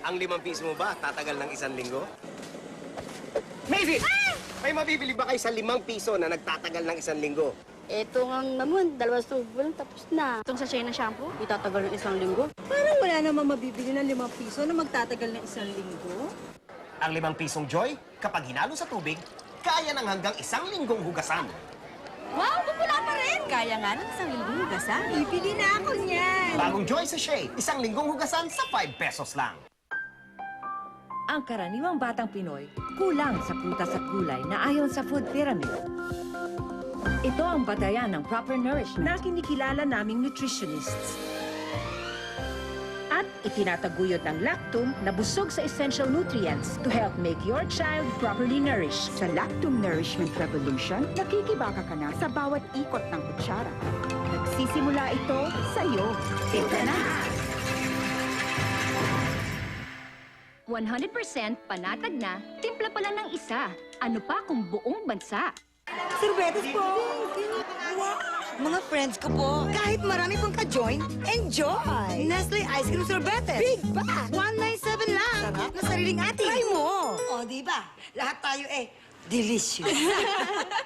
Ang 5 piso mo ba tatagal ng 1 linggo? Mavis! Ah! May mabibili ba kayo sa 5 piso na nagtatagal ng 1 linggo? Ito ang naman, 2 tubo lang tapos na. Itong sachet ng shampoo, itatagal ng 1 linggo. Parang wala namang mabibili ng 5 piso na magtatagal ng 1 linggo. Ang 5 pisong Joy, kapag hinalo sa tubig, kaya ng hanggang 1 linggong hugasan. Wow, pupula pa rin! Kaya nga ng 1 linggong hugasan. Ibili na ako niyan! Bagong Joy Sachet, 1 linggong hugasan sa 5 pesos lang. Ang karaniwang batang Pinoy, kulang sa prutas at gulay na ayon sa food pyramid. Ito ang batayan ng proper nourishment na kinikilala naming nutritionists. At itinataguyod ng Lactum na busog sa essential nutrients to help make your child properly nourished. Sa Lactum Nourishment Revolution, nakikibaka ka na sa bawat ikot ng kutsara. Nagsisimula ito sa'yo. Ito na! 100% panatag na, timpla pala ng isa. Ano pa kung buong bansa? Sorbetes po! Wow! Mga friends ko po, kahit marami pong ka-join, enjoy! Nestle Ice Cream Sorbetes! Big bag! 197 lang! Sarap na sariling atin! Try mo! O, diba? Lahat tayo delicious!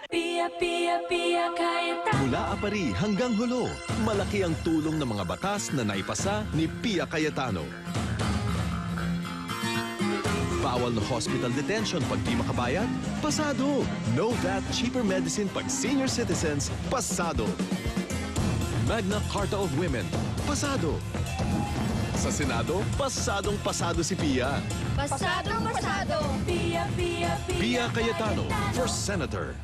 Pia, Pia, Pia Cayetano. Mula Apari hanggang Hulo, malaki ang tulong ng mga batas na naipasa ni Pia Cayetano. Bawal na hospital detention pag di makabayad? Pasado! No VAT cheaper medicine pag senior citizens? Pasado! Magna Carta of Women? Pasado! Sa Senado, pasadong-pasado si Pia. Pasadong pasado. Pia, Pia, Pia. Pia Cayetano, for Senator.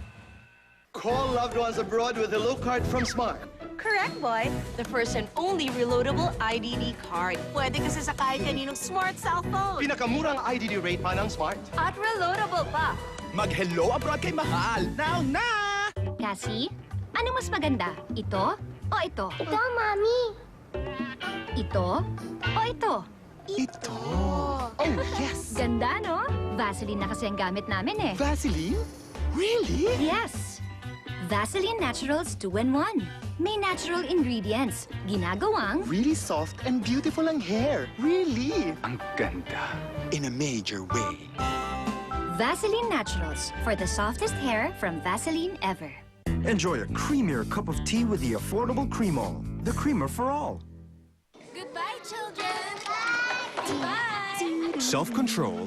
Call loved ones abroad with a low card from Smart. Correct, boy. The first and only reloadable IDD card. Pwede kasi sa kahit kaninong smart cellphone. Pinakamurang IDD rate pa ng Smart. At reloadable pa. Mag-hello abroad kay Mahal. Now na! Cassie, ano mas maganda? Ito o ito? Ito, Mami! Ito o ito? Ito. Oh, yes! Ganda, no? Vaseline na kasi ang gamit namin eh. Vaseline? Really? Yes! Vaseline Naturals 2-in-1. May natural ingredients. Ginagawang Really soft and beautiful ang hair. Really? Ang ganda. In a major way. Vaseline Naturals for the softest hair from Vaseline ever. Enjoy a creamier cup of tea with the affordable Creamo, the creamer for all. Goodbye, children. Bye. Self-control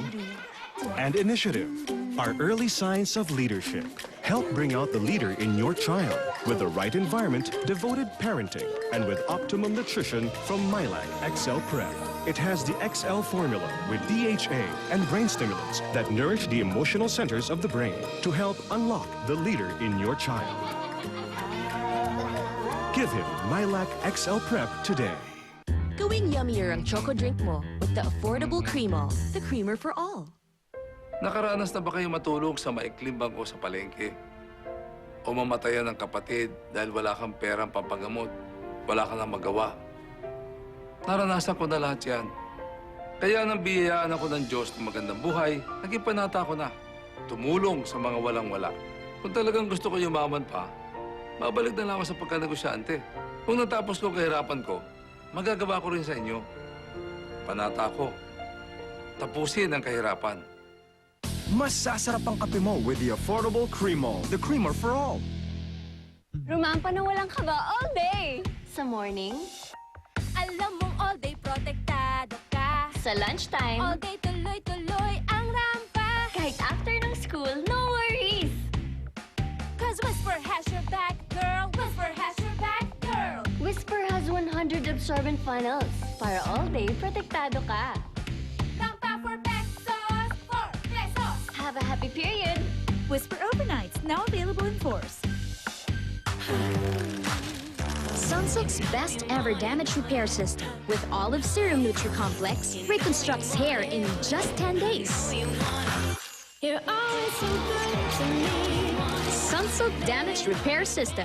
and initiative are early signs of leadership. Help bring out the leader in your child with the right environment, devoted parenting, and with optimum nutrition from Mylac XL Prep. It has the XL formula with DHA and brain stimulants that nourish the emotional centers of the brain to help unlock the leader in your child. Give him Mylac XL Prep today. Gawing yummier ang choco drink mo with the affordable Creamo, the creamer for all. Nakaranas na ba kayo matulog sa maikling bangko sa palengke? O mamatayan ng kapatid dahil wala kang perang pampagamot, wala kang nang magawa? Naranasan ko na lahat yan. Kaya nang biyayaan ako ng Diyos ng magandang buhay, naging panata ko na. Tumulong sa mga walang-wala. Kung talagang gusto ko yumaman pa, babalik na lang ako sa pagkanegosyante. Kung natapos ko kahirapan ko, magagawa ko rin sa inyo. Panata ko. Tapusin ang kahirapan. Mas sasarap ang kape mo with the affordable Creamo, the creamer for all. Rumampa na walang kaba all day. Sa morning, Alam mong all day protektado ka. sa lunchtime, All day tuloy-tuloy ang rampa. kahit after ng school, no worries. Cause Whisper has your back, girl. Whisper has your back, girl. Whisper has 100 absorbent funnels. Para all day, protektado ka. Rampa for pesos, for pesos. Have a happy period! Whisper Overnights, now available in force. Sunsilk's best ever damage repair system with Olive Serum Nutri-Complex reconstructs hair in just 10 days. You're always so good to me. Sunsilk Damage Repair System.